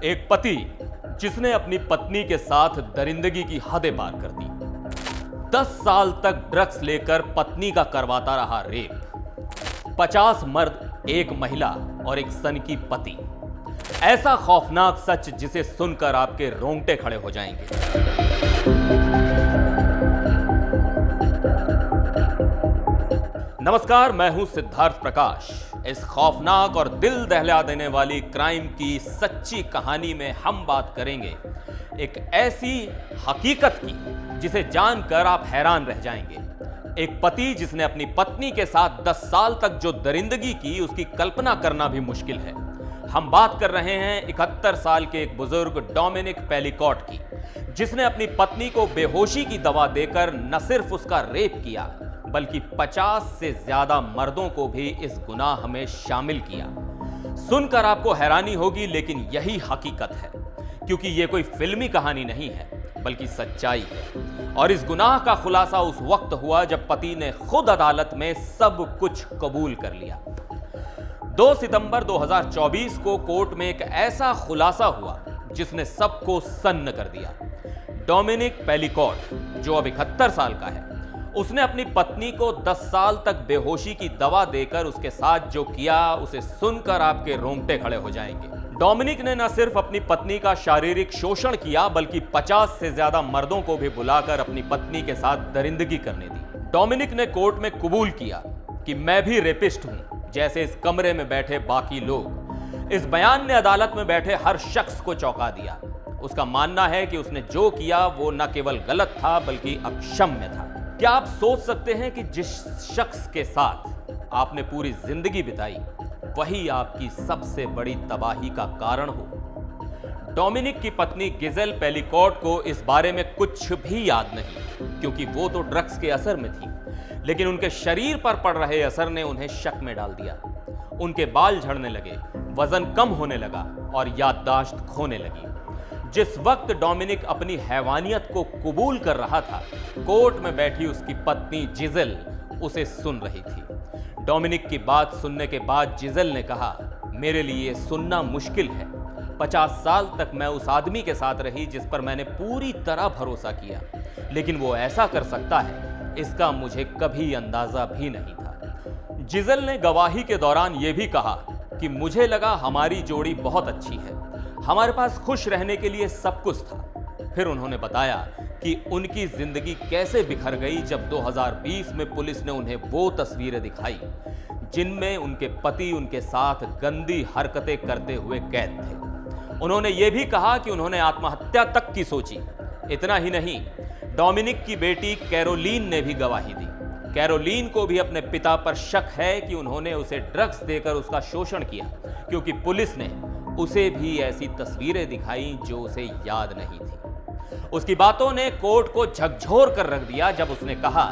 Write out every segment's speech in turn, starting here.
एक पति जिसने अपनी पत्नी के साथ दरिंदगी की हदें पार कर दी। 10 साल तक ड्रग्स लेकर पत्नी का करवाता रहा रेप। 50 मर्द, एक महिला और एक सनकी पति। ऐसा खौफनाक सच जिसे सुनकर आपके रोंगटे खड़े हो जाएंगे। नमस्कार, मैं हूं सिद्धार्थ प्रकाश। इस खौफनाक और दिल दहला देने वाली क्राइम की सच्ची कहानी में हम बात करेंगे एक ऐसी हकीकत की जिसे जानकर आप हैरान रह जाएंगे। एक पति जिसने अपनी पत्नी के साथ 10 साल तक जो दरिंदगी की, उसकी कल्पना करना भी मुश्किल है। हम बात कर रहे हैं 71 साल के एक बुजुर्ग डोमिनिक पेलिकॉट की, जिसने अपनी पत्नी को बेहोशी की दवा देकर न सिर्फ उसका रेप किया बल्कि 50 से ज्यादा मर्दों को भी इस गुनाह में शामिल किया। सुनकर आपको हैरानी होगी, लेकिन यही हकीकत है, क्योंकि यह कोई फिल्मी कहानी नहीं है बल्कि सच्चाई है। और इस गुनाह का खुलासा उस वक्त हुआ जब पति ने खुद अदालत में सब कुछ कबूल कर लिया। 2 सितंबर 2024 को कोर्ट में एक ऐसा खुलासा हुआ जिसने सबको सन्न कर दिया। डोमिनिक पेलिकॉट, जो अब 71 साल का है, उसने अपनी पत्नी को 10 साल तक बेहोशी की दवा देकर उसके साथ जो किया, उसे सुनकर आपके रोंगटे खड़े हो जाएंगे। डोमिनिक ने न सिर्फ अपनी पत्नी का शारीरिक शोषण किया बल्कि 50 से ज्यादा मर्दों को भी बुलाकर अपनी पत्नी के साथ दरिंदगी करने दी। डोमिनिक ने कोर्ट में कबूल किया कि मैं भी रेपिस्ट हूं, जैसे इस कमरे में बैठे बाकी लोग। इस बयान ने अदालत में बैठे हर शख्स को चौंका दिया। उसका मानना है कि उसने जो किया वो न केवल गलत था बल्कि अक्षम्य था। क्या आप सोच सकते हैं कि जिस शख्स के साथ आपने पूरी जिंदगी बिताई वही आपकी सबसे बड़ी तबाही का कारण हो? डोमिनिक की पत्नी गिजेल पेलिकॉट को इस बारे में कुछ भी याद नहीं, क्योंकि वो तो ड्रग्स के असर में थी, लेकिन उनके शरीर पर पड़ रहे असर ने उन्हें शक में डाल दिया। उनके बाल झड़ने लगे, वजन कम होने लगा और याददाश्त खोने लगी। जिस वक्त डोमिनिक अपनी हैवानियत को कबूल कर रहा था, कोर्ट में बैठी उसकी पत्नी जिजेल उसे सुन रही थी। डोमिनिक की बात सुनने के बाद जिजेल ने कहा, मेरे लिए सुनना मुश्किल है। 50 साल तक मैं उस आदमी के साथ रही जिस पर मैंने पूरी तरह भरोसा किया, लेकिन वो ऐसा कर सकता है, इसका मुझे कभी अंदाजा भी नहीं था। जिजेल ने गवाही के दौरान यह भी कहा कि मुझे लगा हमारी जोड़ी बहुत अच्छी है, हमारे पास खुश रहने के लिए सब कुछ था। फिर उन्होंने बताया कि उनकी जिंदगी कैसे बिखर गई जब 2020 में पुलिस ने उन्हें वो तस्वीरें दिखाई जिनमें उनके पति उनके साथ गंदी हरकतें करते हुए कैद थे। उन्होंने ये भी कहा कि उन्होंने आत्महत्या तक की सोची। इतना ही नहीं, डोमिनिक की बेटी कैरोलीन ने भी गवाही दी। कैरोलीन को भी अपने पिता पर शक है कि उन्होंने उसे ड्रग्स देकर उसका शोषण किया, क्योंकि पुलिस ने उसे भी ऐसी तस्वीरें दिखाई जो उसे याद नहीं थी। उसकी बातों ने कोर्ट को झकझोर कर रख दिया जब उसने कहा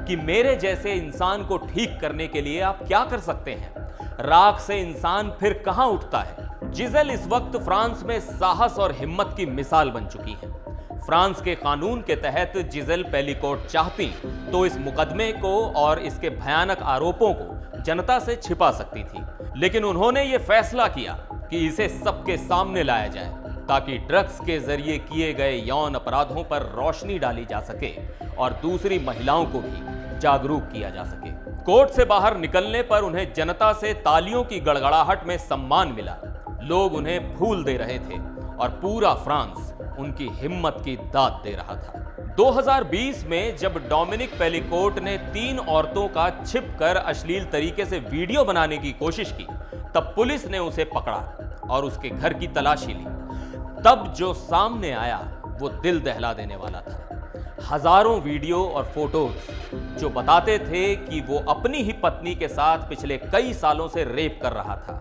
कि मेरे जैसे इंसान को ठीक करने के लिए आप क्या कर सकते हैं? राख से इंसान फिर कहां उठता है? जिजेल इस वक्त फ्रांस में साहस और हिम्मत की मिसाल बन चुकी है। फ्रांस के कानून के तहत जिजेल पेलिकॉट चाहती तो इस मुकदमे को और इसके भयानक आरोपों को जनता से छिपा सकती थी, लेकिन उन्होंने ये फैसला किया कि इसे सबके सामने लाया जाए ताकि ड्रग्स के जरिए किए गए यौन अपराधों पर रोशनी डाली जा सके और दूसरी महिलाओं को भी जागरूक किया जा सके। कोर्ट से बाहर निकलने पर उन्हें जनता से तालियों की गड़गड़ाहट में सम्मान मिला। लोग उन्हें फूल दे रहे थे और पूरा फ्रांस उनकी हिम्मत की दाद दे रहा था। 2020 में जब डोमिनिक पेलिकॉट ने 3 औरतों का छिपकर अश्लील तरीके से वीडियो बनाने की कोशिश की, तब पुलिस ने उसे पकड़ा और उसके घर की तलाशी ली। तब जो सामने आया वो दिल दहला देने वाला था। हजारों वीडियो और फोटोज जो बताते थे कि वो अपनी ही पत्नी के साथ पिछले कई सालों से रेप कर रहा था।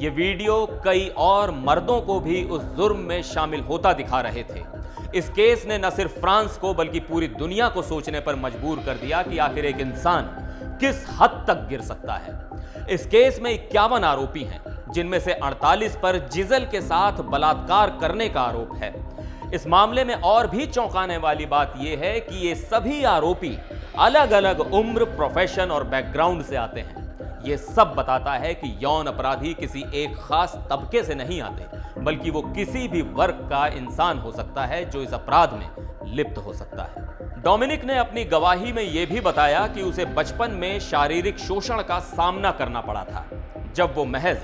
ये वीडियो कई और मर्दों को भी उस जुर्म में शामिल होता दिखा रहे थे। इस केस ने न सिर्फ फ्रांस को बल्कि पूरी दुनिया को सोचने पर मजबूर कर दिया कि आखिर एक इंसान किस हद तक गिर सकता है। इस केस में 51 आरोपी हैं, जिनमें से 48 पर जिजेल के साथ बलात्कार करने का आरोप है। इस मामले में और भी चौंकाने वाली बात यह है कि ये सभी आरोपी अलग अलग उम्र, प्रोफेशन और बैकग्राउंड से आते हैं। ये सब बताता है कि यौन अपराधी किसी एक खास तबके से नहीं आते, बल्कि वो किसी भी वर्ग का इंसान हो सकता है जो इस अपराध में लिप्त हो सकता है। डोमिनिक ने अपनी गवाही में यह भी बताया कि उसे बचपन में शारीरिक शोषण का सामना करना पड़ा था जब वो महज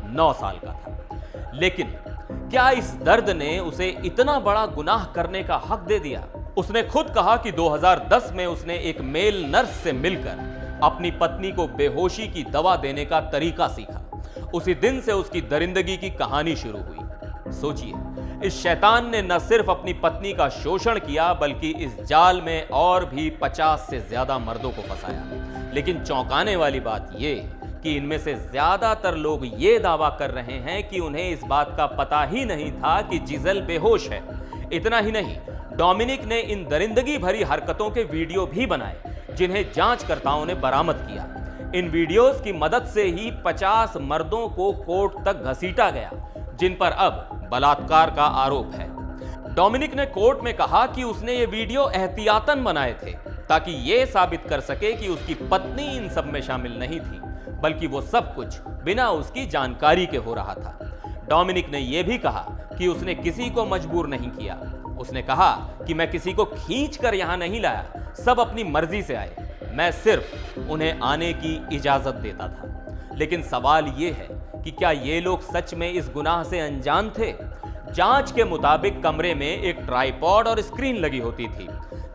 9 साल का था। लेकिन क्या इस दर्द ने उसे इतना बड़ा गुनाह करने का हक दे दिया? उसने खुद कहा कि 2010 में उसने एक मेल नर्स से मिलकर अपनी पत्नी को बेहोशी की दवा देने का तरीका सीखा। उसी दिन से उसकी दरिंदगी की कहानी शुरू हुई। सोचिए, इस शैतान ने न सिर्फ अपनी पत्नी का शोषण किया, बल्कि इस जाल में और भी 50 से ज्यादा मर्दों को फंसाया। लेकिन चौंकाने वाली बात यह कि इनमें से ज्यादातर लोग ये दावा कर रहे हैं कि उन्हें इस बात का पता ही नहीं था कि जिजेल बेहोश है। इतना ही नहीं, डोमिनिक ने इन दरिंदगी भरी हरकतों के वीडियो भी बनाए, जिन्हें जांचकर्ताओं ने बरामद किया। इन वीडियोस की मदद से ही 50 मर्दों को कोर्ट तक घसीटा गया, जिन पर अब बलात्कार का आरोप है। डोमिनिक ने कोर्ट में कहा कि उसने ये वीडियो एहतियातन बनाए थे ताकि यह साबित कर सके कि उसकी पत्नी इन सब में शामिल नहीं थी, बल्कि वो सब कुछ बिना उसकी जानकारी के हो रहा था। डोमिनिक ने यह भी कहा कि उसने किसी को मजबूर नहीं किया। उसने कहा कि मैं किसी को खींच कर यहां नहीं लाया, सब अपनी मर्जी से आए, मैं सिर्फ उन्हें आने की इजाजत देता था। लेकिन सवाल यह है कि क्या ये लोग सच में इस गुनाह से अनजान थे? जांच के मुताबिक कमरे में एक ट्राइपॉड और स्क्रीन लगी होती थी,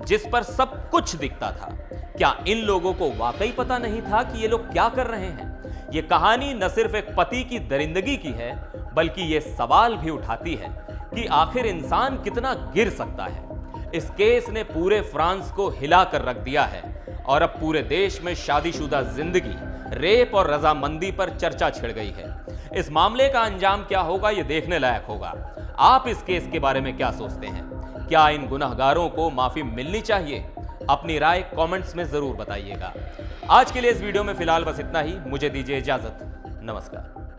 जिस पर सब कुछ दिखता था। क्या इन लोगों को वाकई पता नहीं था कि ये लोग क्या कर रहे हैं? ये कहानी न सिर्फ एक पति की दरिंदगी की है, बल्कि ये सवाल भी उठाती है कि आखिर इंसान कितना गिर सकता है। इस केस ने पूरे फ्रांस को हिला कर रख दिया है और अब पूरे देश में शादीशुदा जिंदगी, रेप और रजामंदी पर चर्चा छिड़ गई है। इस मामले का अंजाम क्या होगा, ये देखने लायक होगा। आप इस केस के बारे में क्या सोचते हैं? क्या इन गुनहगारों को माफी मिलनी चाहिए? अपनी राय कमेंट्स में जरूर बताइएगा। आज के लिए इस वीडियो में फिलहाल बस इतना ही। मुझे दीजिए इजाजत। नमस्कार।